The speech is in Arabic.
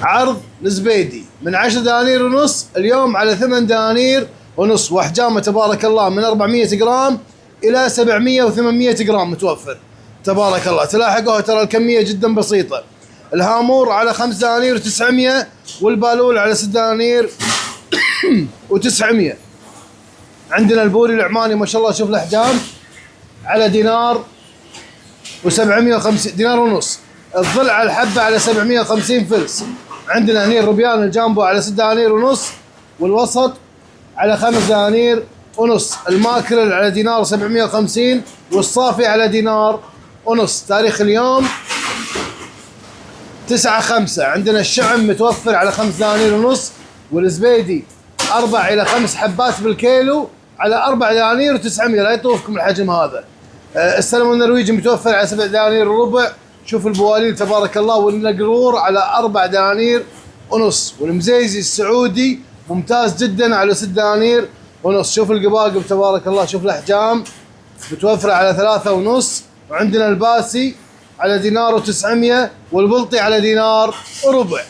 عرض الزبيدي من 10 دنانير ونص اليوم على 8 دنانير ونص، واحجامه تبارك الله من 400 جرام الى 700 و800 جرام متوفر تبارك الله. تلاحقوها ترى الكميه جدا بسيطه. الهامور على 5 دنانير و900، والبالول على 6 دنانير و900. عندنا البوري العماني ما شاء الله شوف الاحجام على دينار و750 دينار ونص. الضلع على الحبه على 750 فلس. عندنا هني الروبيان الجامبو على 6 دنانير ونص، والوسط على 5 دنانير ونص. الماكرل على دينار و750، والصافي على دينار ونص. تاريخ اليوم 9/5. عندنا الشعم متوفر على 5 دنانير ونص، والزبيدي 4 إلى 5 حبات بالكيلو على 4 دنانير و900. لا يطوفكم الحجم هذا. السلمون النرويجي متوفر على 7 دنانير وربع. شوف البواليل تبارك الله، والنقرور على 4 دنانير ونص، والمزيزي السعودي ممتاز جدا على 6 دنانير ونص. شوف القباقب تبارك الله، شوف الاحجام متوفره على 3 ونص. وعندنا الباسي على دينار و900، والبلطي على دينار وربع.